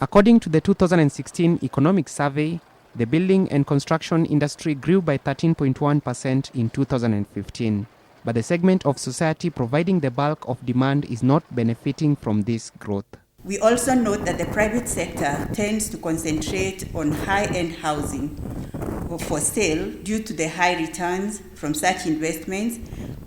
According to the 2016 economic survey, the building and construction industry grew by 13.1% in 2015. But the segment of society providing the bulk of demand is not benefiting from this growth. We also note that the private sector tends to concentrate on high-end housing for sale due to the high returns from such investments,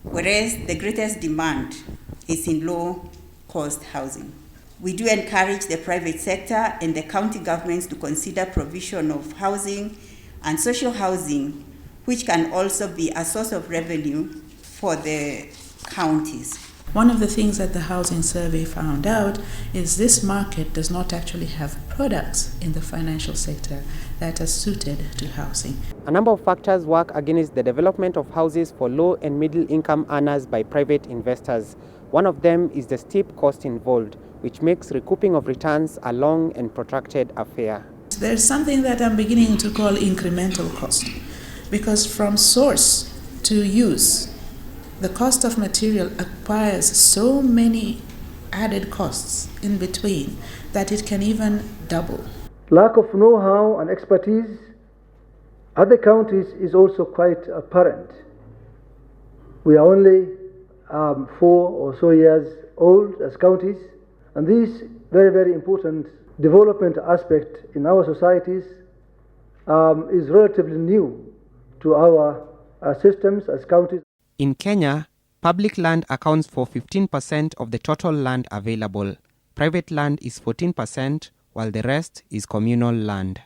whereas the greatest demand is in low-cost housing. We do encourage the private sector and the county governments to consider provision of housing and social housing, which can also be a source of revenue for the counties. One of the things that the housing survey found out is this market does not actually have products in the financial sector that are suited to housing. A number of factors work against the development of houses for low and middle income earners by private investors. One of them is the steep cost involved, which makes recouping of returns a long and protracted affair. There's something that I'm beginning to call incremental cost, because from source to use, the cost of material acquires so many added costs in between that it can even double. Lack of know-how and expertise at the counties is also quite apparent. We are only 4 or so years old as counties, and this very, very important development aspect in our societies is relatively new to our systems as counties. In Kenya, public land accounts for 15% of the total land available. Private land is 14%, while the rest is communal land.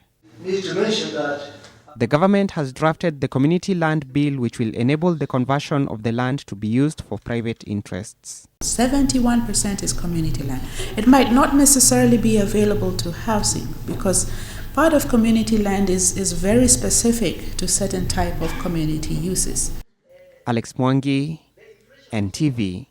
Need to mention that the government has drafted the Community Land Bill, which will enable the conversion of the land to be used for private interests. 71% is community land. It might not necessarily be available to housing because part of community land is very specific to certain type of community uses. Alex Mwangi, NTV.